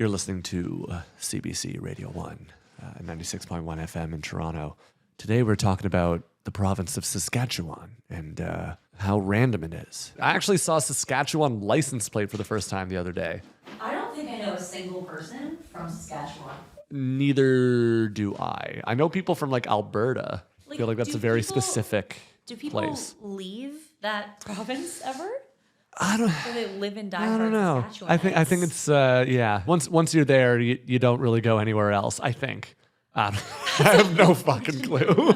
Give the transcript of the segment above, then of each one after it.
You're listening to CBC Radio 1, 96.1 FM in Toronto. Today we're talking about the province of Saskatchewan and how random it is. I actually saw a Saskatchewan license plate for the first time the other day. I don't think I know a single person from Saskatchewan. Neither do I. I know people from like Alberta. I feel like that's a very specific place. Do people leave that province ever? I don't. Or they live and die I don't know. Saskatchewan. I think it's yeah. Once you're there, you don't really go anywhere else. I think. I have no fucking clue.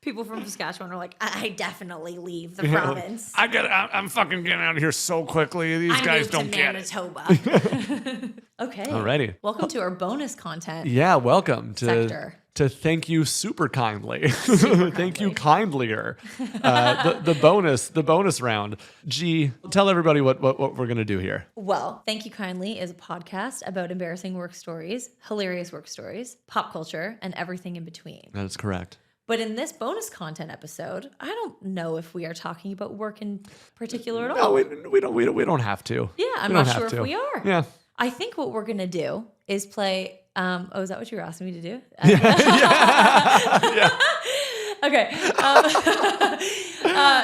People from Saskatchewan are like, I definitely leave the province. I'm fucking getting out of here so quickly. These guys don't get it. Manitoba. Okay. Alrighty. Welcome to our bonus content. Yeah, welcome sector. To thank you super kindly. Thank you kindlier. The bonus round. G, tell everybody what we're gonna do here. Well, Thank You Kindly is a podcast about embarrassing work stories, hilarious work stories, pop culture, and everything in between. That is correct. But in this bonus content episode, I don't know if we are talking about work in particular at all. No, we don't have to. Yeah, I'm not sure if we are. Yeah. I think what we're gonna do is play. Is that what you were asking me to do? Yeah. Okay.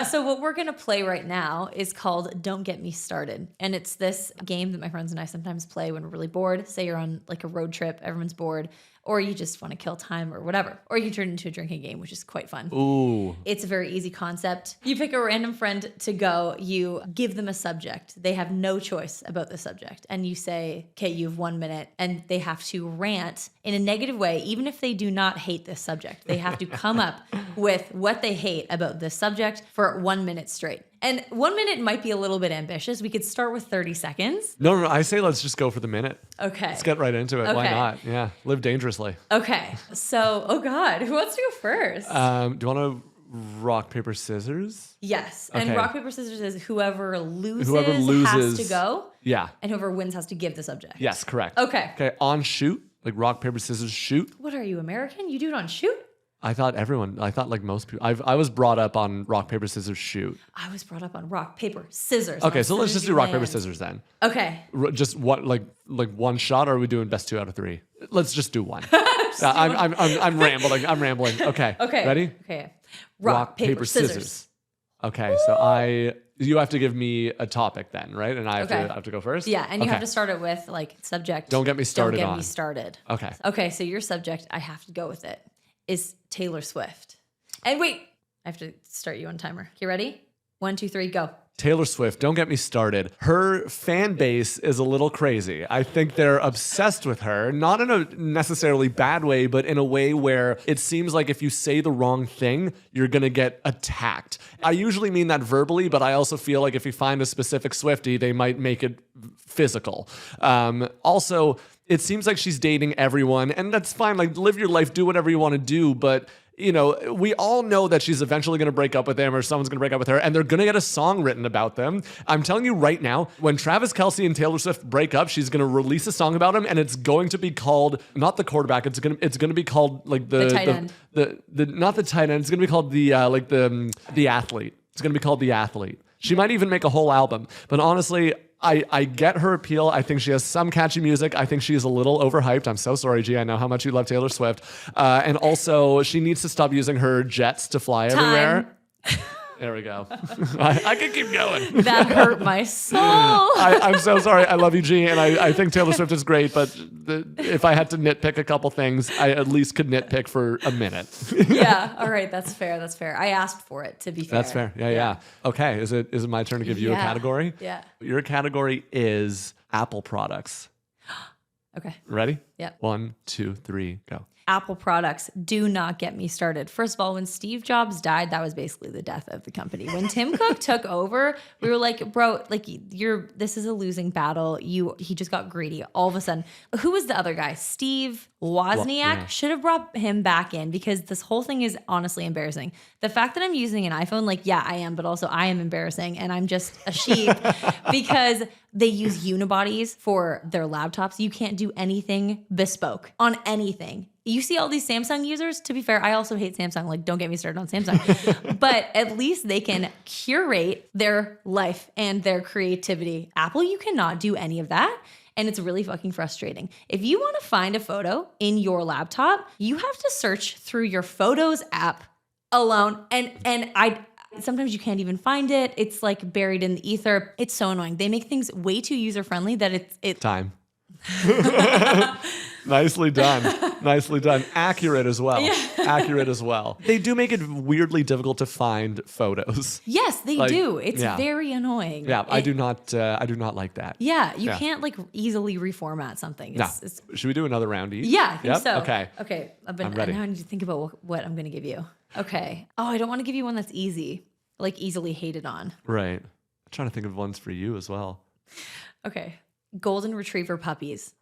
So what we're going to play right now is called Don't Get Me Started. And it's this game that my friends and I sometimes play when we're really bored. Say you're on like a road trip, everyone's bored, or you just want to kill time or whatever. Or you can turn it into a drinking game, which is quite fun. Ooh. It's a very easy concept. You pick a random friend to go. You give them a subject. They have no choice about the subject. And you say, okay, you have 1 minute. And they have to rant in a negative way, even if they do not hate this subject. They have to come up with what they hate about this subject for 1 minute straight. And 1 minute might be a little bit ambitious. We could start with 30 seconds. No, I say let's just go for the minute. Okay. Let's get right into it. Okay. Why not? Yeah. Live dangerously. Okay. So, oh God, who wants to go first? Do you want to rock, paper, scissors? Yes. Okay. And rock, paper, scissors is whoever loses has to go. Yeah. And whoever wins has to give the subject. Yes, correct. Okay. Okay, on shoot, like rock, paper, scissors, shoot. What are you, American? You do it on shoot? I thought like most people. I was brought up on rock, paper, scissors, shoot. I was brought up on rock, paper, scissors. Okay, so let's just do rock, paper, scissors then. Okay. Just what, like one shot, or are we doing best 2 out of 3? Let's just do one. I'm rambling. Okay. Okay. Ready? Okay. Rock, paper, scissors. Okay, so you have to give me a topic then, right? And I have to go first? Yeah, and you have to start it with like subject. Don't get me started Don't get me started. Okay. Okay, so your subject, I have to go with it, is Taylor Swift. And wait, I have to start you on timer. You ready? 1, 2, 3, go. Taylor Swift, don't get me started. Her fan base is a little crazy. I think they're obsessed with her, not in a necessarily bad way, but in a way where it seems like if you say the wrong thing, you're going to get attacked. I usually mean that verbally, but I also feel like if you find a specific Swiftie, they might make it physical. Also, it seems like she's dating everyone, and that's fine. Like, live your life, do whatever you want to do, but you know, we all know that she's eventually going to break up with him or someone's going to break up with her and they're going to get a song written about them. I'm telling you right now, when Travis Kelce and Taylor Swift break up, she's going to release a song about him and it's going to be called, not the quarterback, it's going to be called like the tight end. Not the tight end, it's going to be called the athlete. It's going to be called The Athlete. She might even make a whole album. But honestly, I get her appeal. I think she has some catchy music. I think she is a little overhyped. I'm so sorry, G. I know how much you love Taylor Swift. And also, she needs to stop using her jets to fly everywhere. There we go. I can keep going. That hurt my soul. I'm so sorry. I love you, G. And I think Taylor Swift is great. But if I had to nitpick a couple things, I at least could nitpick for a minute. Yeah. All right. That's fair. That's fair. I asked for it, to be fair. That's fair. Yeah. Okay. Is it my turn to give you a category? Yeah. Your category is Apple products. Okay. Ready? Yeah. 1, 2, 3, go. Apple products, do not get me started. First of all, when Steve Jobs died, that was basically the death of the company. When Tim Cook took over, we were like, bro, like this is a losing battle. He just got greedy all of a sudden. Who was the other guy? Steve Wozniak. Should have brought him back in because this whole thing is honestly embarrassing. The fact that I'm using an iPhone, like, yeah, I am, but also I am embarrassing and I'm just a sheep because they use unibodies for their laptops. You can't do anything bespoke on anything. You see all these Samsung users, to be fair, I also hate Samsung. Like, don't get me started on Samsung. But at least they can curate their life and their creativity. Apple, you cannot do any of that. And it's really fucking frustrating. If you want to find a photo in your laptop, you have to search through your Photos app alone. And I sometimes you can't even find it. It's like buried in the ether. It's so annoying. They make things way too user-friendly that it's Time. Nicely done. Nicely done. Accurate as well. Accurate as well. They do make it weirdly difficult to find photos. Yes, they do. It's very annoying. Yeah, I do not like that. Yeah, you can't like easily reformat something. Should we do another round each? Yeah, I think so. Okay. Okay. I'm ready. Now I need to think about what I'm going to give you. Okay. Oh, I don't want to give you one that's easy, like easily hated on. Right. I'm trying to think of ones for you as well. Okay. Golden Retriever puppies.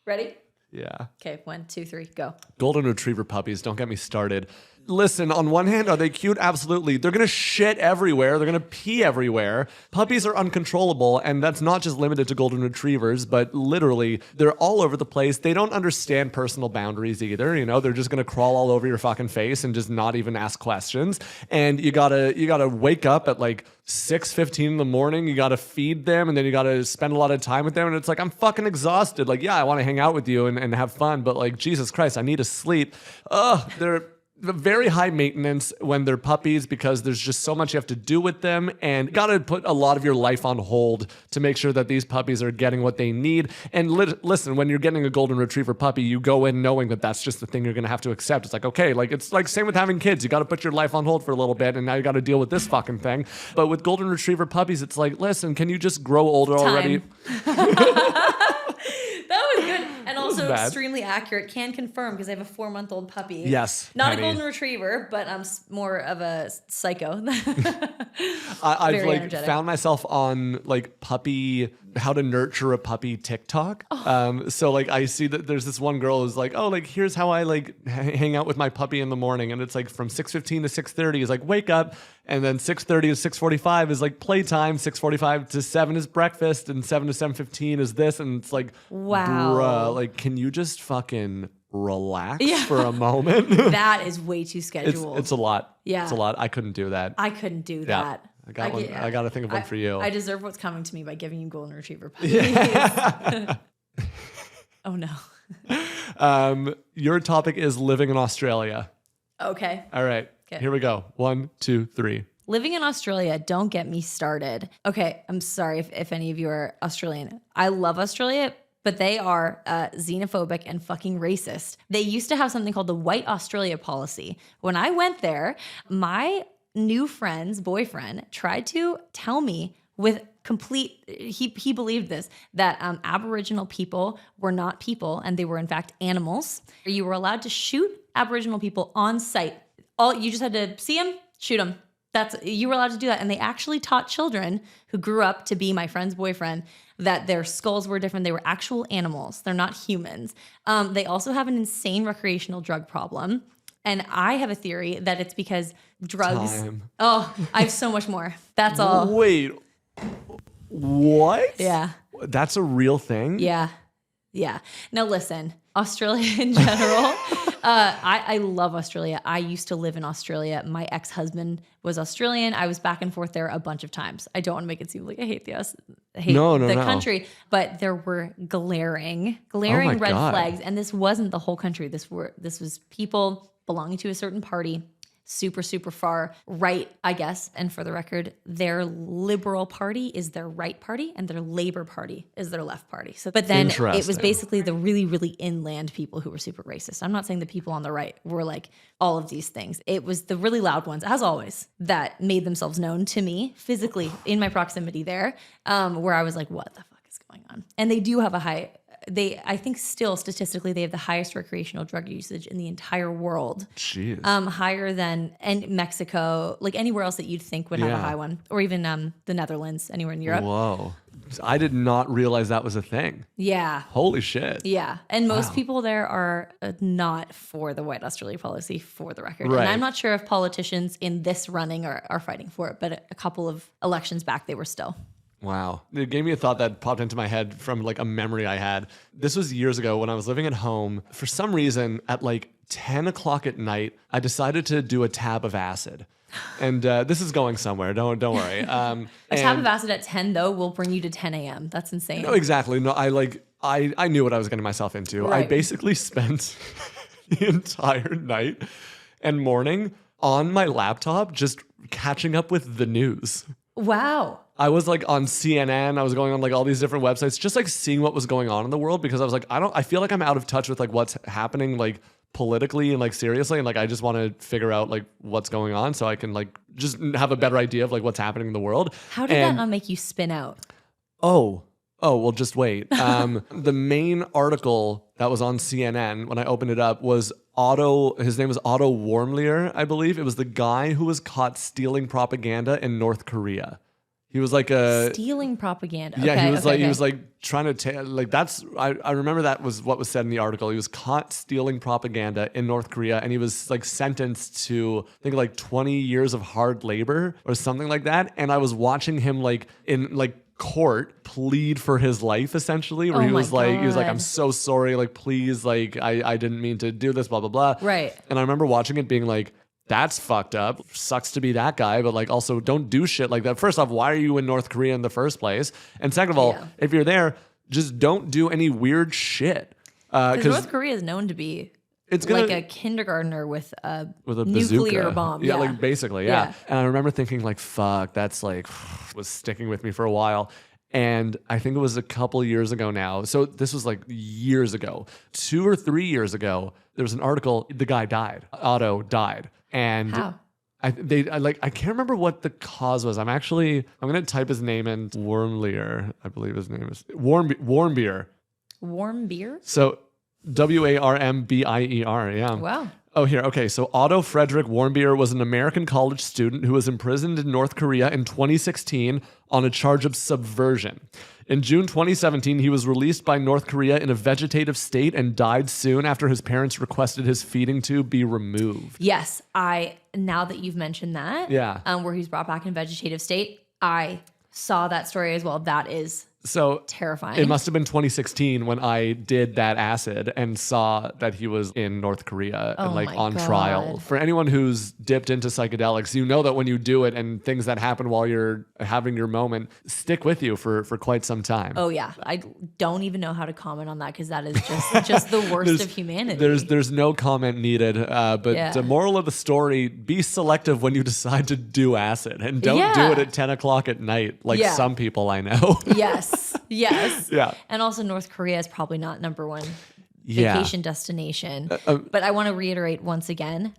Ready? Yeah. Okay, 1, 2, 3, go. Golden Retriever puppies, don't get me started. Listen, on one hand, are they cute? Absolutely. They're going to shit everywhere. They're going to pee everywhere. Puppies are uncontrollable, and that's not just limited to Golden Retrievers, but literally, they're all over the place. They don't understand personal boundaries either. You know, they're just going to crawl all over your fucking face and just not even ask questions. And you gotta wake up at like 6:15 in the morning. You gotta feed them, and then you gotta spend a lot of time with them. And it's like, I'm fucking exhausted. Like, yeah, I want to hang out with you and have fun, but like, Jesus Christ, I need to sleep. They're very high maintenance when they're puppies because there's just so much you have to do with them, and got to put a lot of your life on hold to make sure that these puppies are getting what they need. And listen, when you're getting a Golden Retriever puppy, you go in knowing that that's just the thing you're going to have to accept. It's like, okay, like it's like same with having kids. You got to put your life on hold for a little bit, and now you got to deal with this fucking thing. But with Golden Retriever puppies, it's like, listen, can you just grow older already? That was good. And also extremely accurate. Can confirm because I have a 4-month-old puppy. Yes. Not Penny. a Golden Retriever, but I'm more of a psycho. I've like energetic. Found myself on like puppy, how to nurture a puppy TikTok. So like I see that there's this one girl who's like, oh, like here's how I like hang out with my puppy in the morning. And it's like from 6:15 to 6:30 is like wake up. And then 6:30 to 6:45 is like playtime. 6:45 to 7 is breakfast. And 7 to 7:15 is this. And it's like, wow. Bruh, like, can you just fucking relax for a moment? That is way too scheduled. It's a lot. Yeah. It's a lot. I couldn't do that. I couldn't do that. I got one. I got to think of one for you. I deserve what's coming to me by giving you Golden Retriever puppies. Oh no. Your topic is living in Australia. Okay. All right. Okay. Here we go. 1, 2, 3. Living in Australia, don't get me started. Okay, I'm sorry if any of you are Australian. I love Australia, but they are xenophobic and fucking racist. They used to have something called the White Australia policy. When I went there, my new friend's boyfriend tried to tell me with complete, he believed this, that Aboriginal people were not people and they were in fact animals. You were allowed to shoot Aboriginal people on sight. You just had to see them, shoot them. You were allowed to do that. And they actually taught children who grew up to be my friend's boyfriend that their skulls were different. They were actual animals. They're not humans. They also have an insane recreational drug problem. And I have a theory that it's because drugs. Time. Oh, I have so much more. That's all. Wait, what? Yeah. That's a real thing? Yeah. Yeah. Now listen, Australia in general. I love Australia. I used to live in Australia. My ex-husband was Australian. I was back and forth there a bunch of times. I don't want to make it seem like I hate the country, but there were glaring red flags. And this wasn't the whole country. This was people belonging to a certain party. Super, super far right, I guess. And for the record, their Liberal Party is their right party and their Labour Party is their left party. So, but then it was basically the really, really inland people who were super racist. I'm not saying the people on the right were like all of these things. It was the really loud ones, as always, that made themselves known to me physically in my proximity there, where I was like, what the fuck is going on? And they do have I think still statistically, they have the highest recreational drug usage in the entire world. Jeez. Higher than Mexico, like anywhere else that you'd think would have a high one, or even the Netherlands, anywhere in Europe. Whoa. I did not realize that was a thing. Yeah. Holy shit. Yeah. And most people there are not for the White Australia policy, for the record. Right. And I'm not sure if politicians in this running are fighting for it, but a couple of elections back, they were still. Wow. It gave me a thought that popped into my head from like a memory I had. This was years ago when I was living at home. For some reason, at like 10 o'clock at night, I decided to do a tab of acid. And this is going somewhere. Don't worry. A tab of acid at 10 though will bring you to 10 a.m. That's insane. No, exactly. No, I knew what I was getting myself into. Right. I basically spent the entire night and morning on my laptop just catching up with the news. Wow. I was like on CNN. I was going on like all these different websites, just like seeing what was going on in the world, because I was like, I feel like I'm out of touch with like what's happening like politically and like seriously, and like I just want to figure out like what's going on so I can like just have a better idea of like what's happening in the world. How did that not make you spin out? Oh, well, just wait. The main article that was on CNN when I opened it up was his name was Otto Warmbier, I believe. It was the guy who was caught stealing propaganda in North Korea. He was like stealing propaganda. Yeah, okay, he was like trying to like that's I remember that was what was said in the article. He was caught stealing propaganda in North Korea, and he was like sentenced to I think like 20 years of hard labor or something like that. And I was watching him like in like court plead for his life essentially, where he was like I'm so sorry, like please, like I didn't mean to do this, blah blah blah. Right. And I remember watching it being like, that's fucked up. Sucks to be that guy, but like also don't do shit like that. First off, why are you in North Korea in the first place? And second of all, if you're there, just don't do any weird shit. Because North Korea is known to be like a kindergartner with a nuclear bazooka. bomb. Yeah, like basically, yeah. And I remember thinking like, fuck, that's like was sticking with me for a while. And I think it was a couple years ago now. So this was like years ago. 2 or 3 years ago, there was an article, the guy died. Otto died. And how? I can't remember what the cause was. I'm gonna type his name in. Warmbier, I believe his name is Warmbier. Warmbier? So Warmbier, yeah. Wow. Oh, here. Okay. So Otto Frederick Warmbier was an American college student who was imprisoned in North Korea in 2016 on a charge of subversion. In June 2017, he was released by North Korea in a vegetative state and died soon after his parents requested his feeding tube be removed. Yes. Now that you've mentioned that, where he's brought back in vegetative state, I saw that story as well. That is so terrifying. It must have been 2016 when I did that acid and saw that he was in North Korea and like on trial. For anyone who's dipped into psychedelics, you know that when you do it and things that happen while you're having your moment stick with you for quite some time. Oh yeah. I don't even know how to comment on that because that is just the worst of humanity. There's no comment needed. But the moral of the story, be selective when you decide to do acid and don't do it at 10 o'clock at night like some people I know. Yes. Yes. Yeah. And also North Korea is probably not number one vacation destination. But I want to reiterate once again,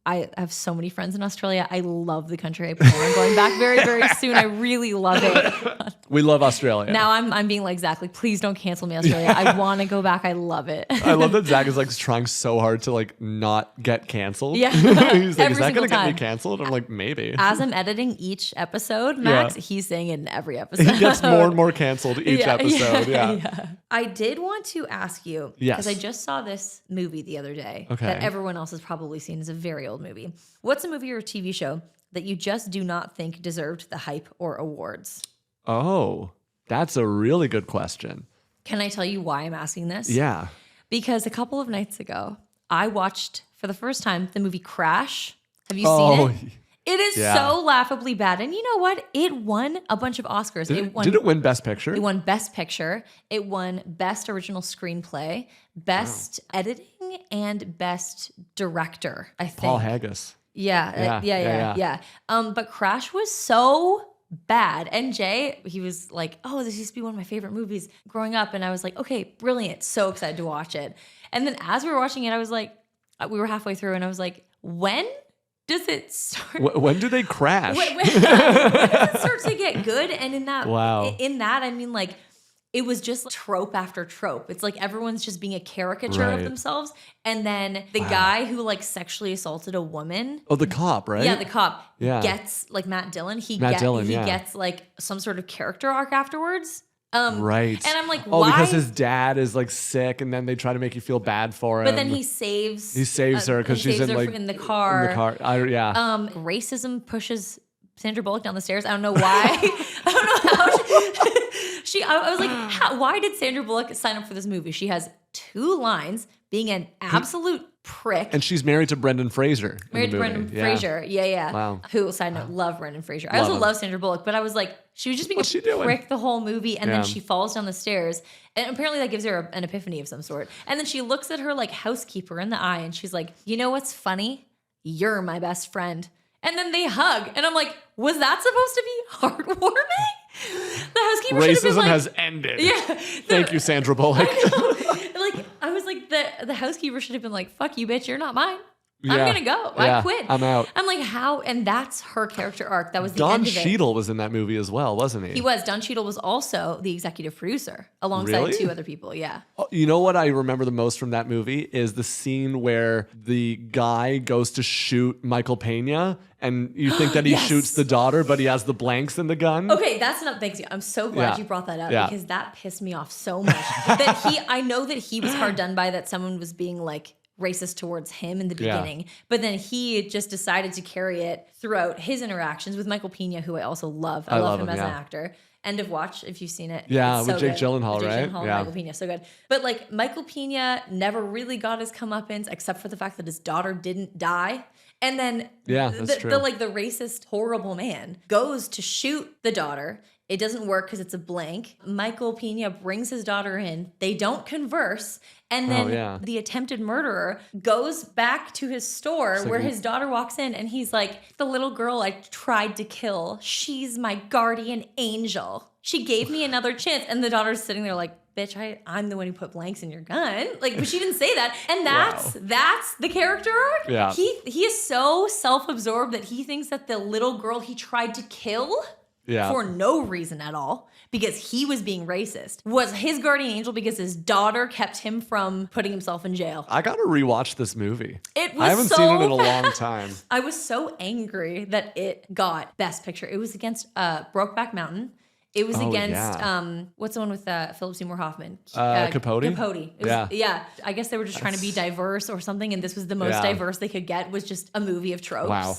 I have so many friends in Australia. I love the country. I plan on going back very, very soon. I really love it. We love Australia. Now I'm being like, Zach, like, please don't cancel me, Australia. I want to go back. I love it. I love that Zach is like trying so hard to like not get canceled. Yeah. He's like, is that going to get me canceled? I'm like, maybe. As I'm editing each episode, Max, he's saying it in every episode. He gets more and more canceled each episode. Yeah. I did want to ask you, because I just saw this movie the other day that everyone else has probably seen. It's a very old movie. What's a movie or a TV show that you just do not think deserved the hype or awards? Oh, that's a really good question. Can I tell you why I'm asking this? Yeah. Because a couple of nights ago, I watched for the first time the movie Crash. Have you seen it? It is so laughably bad. And you know what? It won a bunch of Oscars. Did it win Best Picture? It won Best Picture. It won Best Original Screenplay, Best Editing, and Best Director, I think. Paul Haggis. Yeah. But Crash was so bad. And Jay, he was like, oh, this used to be one of my favorite movies growing up. And I was like, okay, brilliant. So excited to watch it. And then as we were watching it, I was like, we were halfway through and I was like, when does it start? When do they crash? When does it start to get good? And in that, I mean, like, it was just trope after trope. It's like everyone's just being a caricature of themselves. And then the guy who like sexually assaulted a woman. Oh, the cop, right? Yeah, the cop gets like Matt Dillon. He gets like some sort of character arc afterwards. Right. And I'm like, why? Oh, because his dad is like sick, and then they try to make you feel bad for him. But then he saves her because she's in like in the car. Racism pushes Sandra Bullock down the stairs. I don't know why. I don't know how I was like, why did Sandra Bullock sign up for this movie? She has 2 lines, being an absolute prick. And she's married to Brendan Fraser. Married to Brendan Fraser. Yeah. Wow. Who, side note, love Brendan Fraser. I also love Sandra Bullock, but I was like, she was just being a prick the whole movie, and then she falls down the stairs, and apparently that gives her an epiphany of some sort. And then she looks at her like housekeeper in the eye, and she's like, you know what's funny? You're my best friend. And then they hug, and I'm like, was that supposed to be heartwarming? The housekeeper should have been Racism like, has ended. Yeah. Thank you, Sandra Bullock. I was like, the housekeeper should have been like, fuck you, bitch, you're not mine. I'm gonna go. I quit. I'm out. I'm like, how? And that's her character arc. That was the Don end of it. Cheadle was in that movie as well, wasn't he? He was. Don Cheadle was also the executive producer alongside two other people. Yeah. You know what I remember the most from that movie is the scene where the guy goes to shoot Michael Pena, and you think that he shoots the daughter, but he has the blanks in the gun. Okay, that's not. Thanks. I'm so glad you brought that up because that pissed me off so much. I know that he was hard done by that someone was being like racist towards him in the beginning, but then he just decided to carry it throughout his interactions with Michael Pena, who I also love. I love him as an actor. End of Watch, if you've seen it. Yeah, with Jake Gyllenhaal, right? Jake Gyllenhaal, Michael Pena, so good. But like Michael Pena never really got his comeuppance, except for the fact that his daughter didn't die. And then the racist, horrible man goes to shoot the daughter. It doesn't work because it's a blank. Michael Pena brings his daughter in. They don't converse. And then the attempted murderer goes back to his store where his daughter walks in, and he's like, the little girl I tried to kill, she's my guardian angel. She gave me another chance. And the daughter's sitting there like, bitch, I'm the one who put blanks in your gun. Like, but she didn't say that. And that's the character arc. Yeah. He is so self-absorbed that he thinks that the little girl he tried to kill for no reason at all, because he was being racist, was his guardian angel because his daughter kept him from putting himself in jail. I gotta rewatch this movie. I haven't seen it in a long time. I was so angry that it got Best Picture. It was against Brokeback Mountain. It was against what's the one with Philip Seymour Hoffman? Capote. Capote. I guess they were just trying to be diverse or something, and this was the most diverse they could get. Was just a movie of tropes. Wow.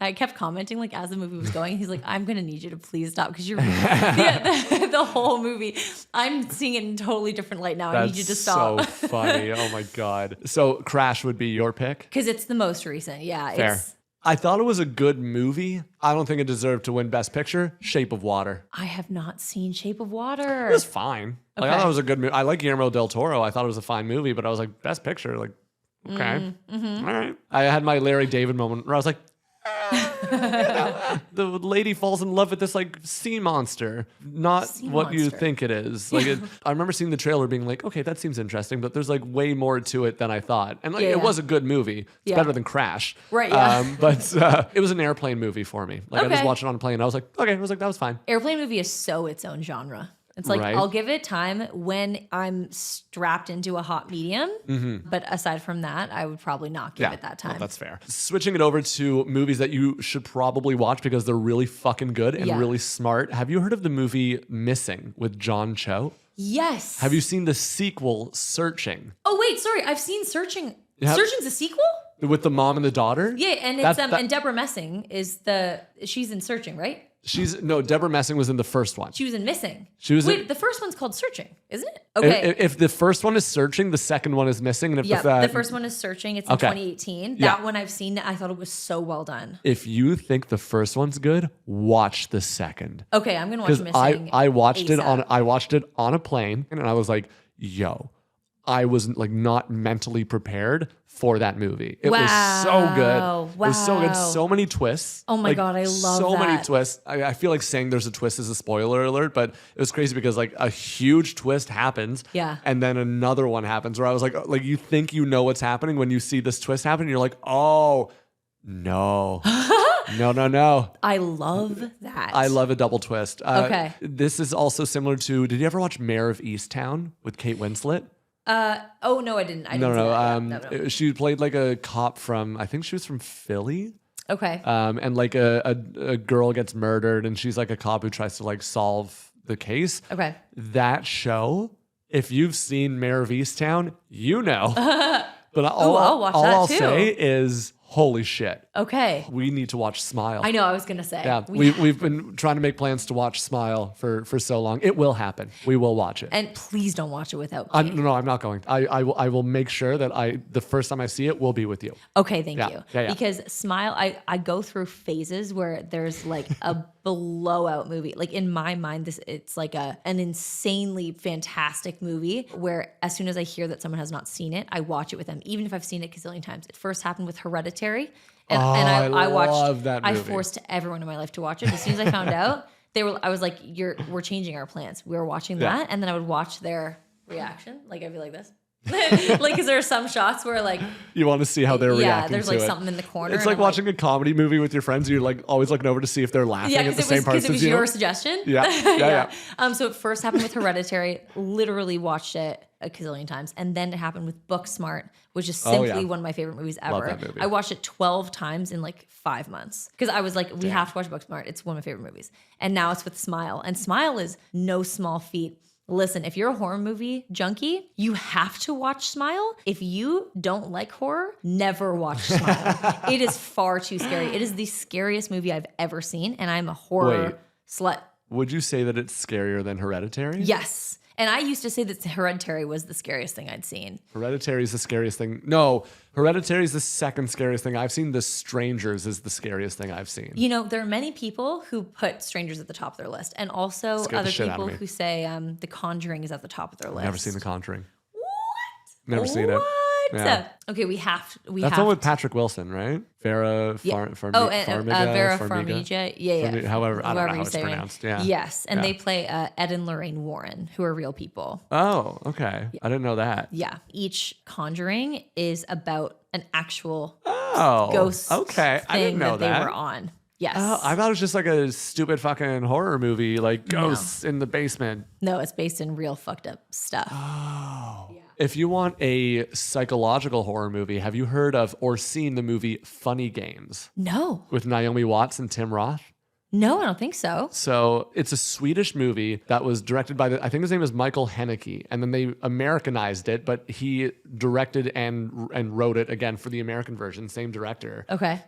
I kept commenting like as the movie was going. He's like, "I'm gonna need you to please stop because you're the whole movie. I'm seeing it in a totally different light now. I need you to stop." So funny. Oh my god. So Crash would be your pick because it's the most recent. Yeah. Fair. I thought it was a good movie. I don't think it deserved to win Best Picture. Shape of Water. I have not seen Shape of Water. It was fine. Like, I thought it was a good movie. I like Guillermo del Toro. I thought it was a fine movie, but I was like, Best Picture? Like, okay. All right. I had my Larry David moment where I was like, the lady falls in love with this like sea monster, not what you think it is. Like, I remember seeing the trailer being like, okay, that seems interesting, but there's like way more to it than I thought. And like, it was a good movie. It's better than Crash. Right. Yeah. But it was an airplane movie for me. Like I just watched it on a plane. I was like, okay. I was like, that was fine. Airplane movie is so its own genre. It's like, I'll give it time when I'm strapped into a hot medium. But aside from that, I would probably not give it that time. Well, that's fair. Switching it over to movies that you should probably watch because they're really fucking good and really smart. Have you heard of the movie Missing with John Cho? Yes. Have you seen the sequel, Searching? Oh, wait, sorry. I've seen Searching. Searching's a sequel? With the mom and the daughter? Yeah, and it's and Deborah Messing she's in Searching, right? Deborah Messing was in the first one. She was in Missing. The first one's called Searching, isn't it? Okay. If the first one is Searching, the second one is Missing. And if the first one is Searching. It's in 2018. That one I've seen. I thought it was so well done. If you think the first one's good, watch the second. Okay, I'm gonna watch Missing. I watched it on a plane, and I was like, yo. I was like not mentally prepared for that movie. It was so good. It was so good. So many twists. Oh my God, I love so many twists. I feel like saying there's a twist is a spoiler alert, but it was crazy because like a huge twist happens. Yeah. And then another one happens where I was like you think you know what's happening when you see this twist happen. And you're like, oh, no. No. I love that. I love a double twist. Okay. This is also similar to, did you ever watch Mayor of Easttown with Kate Winslet? Oh no, I didn't. No. She played like a cop from, I think she was from Philly. Okay. And like a girl gets murdered, and she's like a cop who tries to like solve the case. Okay. That show, if you've seen Mayor of Easttown, you know. But I'll watch that all I'll too. say is, holy shit. Okay. We need to watch Smile. I know, I was going to say. Yeah, we've been trying to make plans to watch Smile for so long. It will happen. We will watch it. And please don't watch it without me. No, I'm not going. I will make sure that the first time I see it will be with you. Okay, thank you. Yeah. Because Smile, I go through phases where there's like a blowout movie. Like in my mind, it's like an insanely fantastic movie where as soon as I hear that someone has not seen it, I watch it with them, even if I've seen it a gazillion times. It first happened with Hereditary. And I watched, love that movie. I forced everyone in my life to watch it. As soon as I found out, I was like, we're changing our plans. We were watching that. And then I would watch their reaction. Like I'd be like this. Like, cause there are some shots where like you want to see how they're reacting. Yeah, there's like to it. something in the corner. It's like watching a comedy movie with your friends. You're like always looking over to see if they're laughing at the same parts as you. Because it was your suggestion. Yeah. So it first happened with Hereditary. Literally watched it a gazillion times, and then it happened with Booksmart, which is simply one of my favorite movies ever. Love that movie. I watched it 12 times in like 5 months because I was like, we have to watch Booksmart. It's one of my favorite movies. And now it's with Smile, and Smile is no small feat. Listen, if you're a horror movie junkie, you have to watch Smile. If you don't like horror, never watch Smile. It is far too scary. It is the scariest movie I've ever seen, and I'm a horror slut. Would you say that it's scarier than Hereditary? Yes. And I used to say that Hereditary was the scariest thing I'd seen. Hereditary is the scariest thing. No, Hereditary is the second scariest thing I've seen. The Strangers is the scariest thing I've seen. You know, there are many people who put Strangers at the top of their list, and also other people who say The Conjuring is at the top of their list. Never seen The Conjuring. What? Never seen it. Yeah. Okay, we have. That's one with Patrick Wilson, right? Vera Farmiga. Vera Farmiga. Yeah. However, I don't know how it's pronounced. Yeah. Yes, and they play Ed and Lorraine Warren, who are real people. Oh, okay. I didn't know that. Yeah. Each Conjuring is about an actual ghost. Okay, I didn't know that they were on. Yes. Oh, I thought it was just like a stupid fucking horror movie, like ghosts in the basement. No, it's based in real fucked up stuff. Oh. Yeah. If you want a psychological horror movie, have you heard of or seen the movie Funny Games? No. With Naomi Watts and Tim Roth? No, I don't think so. So it's a Swedish movie that was directed by I think his name is Michael Haneke, and then they Americanized it, but he directed and wrote it again for the American version, same director. Okay.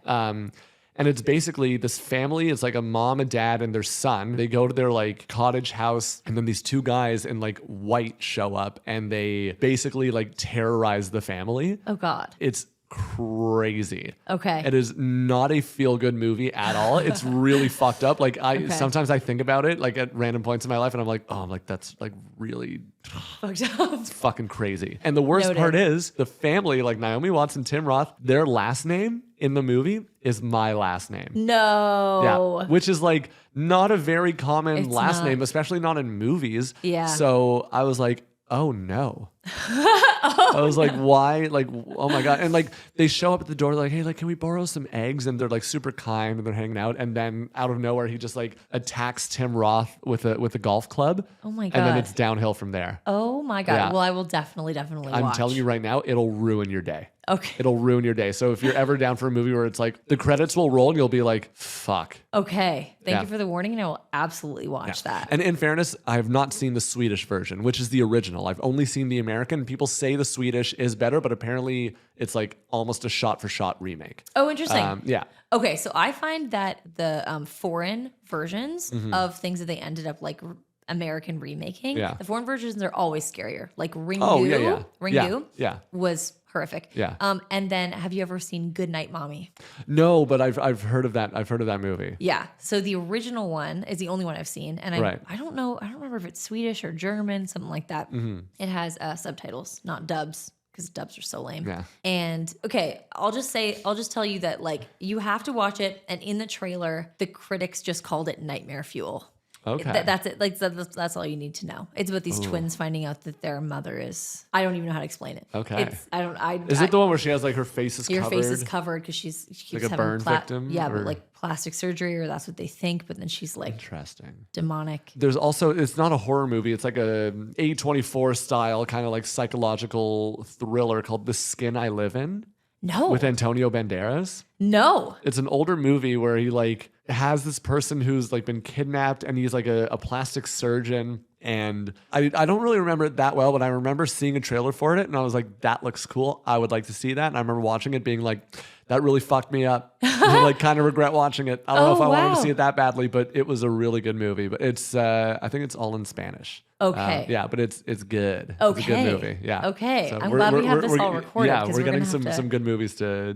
And it's basically this family. It's like a mom, a dad, and their son. They go to their like cottage house, and then these two guys in like white show up, and they basically like terrorize the family. Oh God. It's crazy. Okay. It is not a feel-good movie at all. It's really fucked up. Like sometimes I think about it like at random points in my life, and I'm like, that's like really fucked up. It's fucking crazy. And the worst part is the family, like Naomi Watts and Tim Roth, their last name in the movie is my last name. No. Yeah. Which is like not a very common last name, especially not in movies. Yeah. So I was like, oh no. I was like, why? Like, oh my God. And like, they show up at the door, like, hey, like, can we borrow some eggs? And they're like super kind and they're hanging out. And then out of nowhere, he just like attacks Tim Roth with a golf club. Oh my God. And then it's downhill from there. Oh my God. Yeah. Well, I will definitely watch. I'm telling you right now, it'll ruin your day. Okay. It'll ruin your day. So if you're ever down for a movie where it's like the credits will roll and you'll be like, fuck. Okay. Thank you for the warning, and I will absolutely watch that. And in fairness, I have not seen the Swedish version, which is the original. I've only seen the American. People say the Swedish is better, but apparently it's like almost a shot-for-shot remake. Oh, interesting. Yeah. Okay, so I find that the foreign versions of things that they ended up like American remaking, the foreign versions are always scarier. Like Ringu. Ringu was horrific. Yeah. And then have you ever seen Goodnight Mommy? No, but I've heard of that. I've heard of that movie. Yeah. So the original one is the only one I've seen, and I don't know. I don't remember if it's Swedish or German, something like that. It has subtitles, not dubs, because dubs are so lame. Yeah. And okay, I'll just tell you that like you have to watch it, and in the trailer, the critics just called it nightmare fuel. Okay. That's it. Like that's all you need to know. It's about these twins finding out that their mother is. I don't even know how to explain it. Okay. Is it the one where she has like her face is covered? Your face is covered because she keeps like a having burn victim. Yeah, but like plastic surgery, or that's what they think. But then she's like interesting, demonic. There's also it's not a horror movie. It's like a A24 style kind of like psychological thriller called The Skin I Live In. No. With Antonio Banderas. No. It's an older movie where he like has this person who's like been kidnapped, and he's like a plastic surgeon. And I don't really remember it that well, but I remember seeing a trailer for it, and I was like, that looks cool. I would like to see that. And I remember watching it being like, that really fucked me up. I like kind of regret watching it. I don't know if I wanted to see it that badly, but it was a really good movie. But it's I think it's all in Spanish. Okay. Yeah, but it's good. Okay. It's a good movie. Yeah. Okay. I'm glad we have this all recorded. Yeah, we're getting gonna some good movies to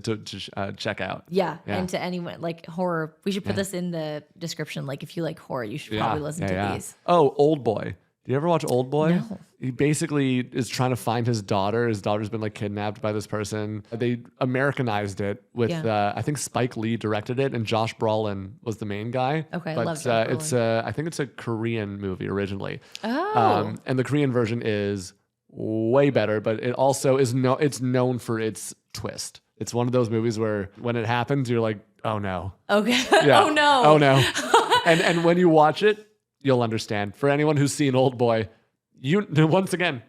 check out. Yeah. And to anyone like horror, we should put this in the description. Like if you like horror, you should probably listen to these. Oh, Old Boy. Do you ever watch Old Boy? No. He basically is trying to find his daughter. His daughter's been like kidnapped by this person. They Americanized it with I think Spike Lee directed it and Josh Brolin was the main guy. Okay, but I love Josh Brolin. I think it's a Korean movie originally. Oh. And the Korean version is way better, but it also is it's known for its twist. It's one of those movies where when it happens, you're like, oh no. Okay. Yeah. Oh no. Oh no. and when you watch it, you'll understand. For anyone who's seen Old Boy, once again,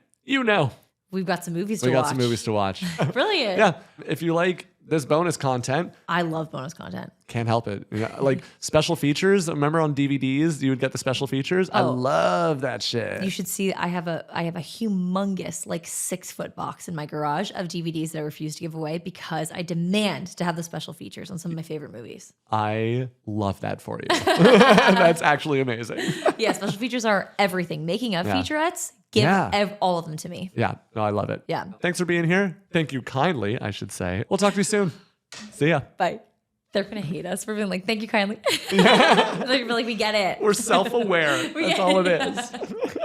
We've got some movies to we watch. got some movies to watch. Brilliant. Yeah. If you like this bonus content, I love bonus content. can't help it. You know, like special features. Remember on DVDs, you would get the special features. I love that shit. You should see. I have a humongous, like 6-foot box in my garage of DVDs that I refuse to give away because I demand to have the special features on some of my favorite movies. I love that for you. That's actually amazing. Yeah, special features are everything. Making of featurettes, give all of them to me. Yeah, no, I love it. Yeah. Thanks for being here. Thank you kindly, I should say. We'll talk to you soon. See ya. Bye. They're gonna hate us for being like, thank you kindly. They're like, we get it. We're self-aware. That's all it is.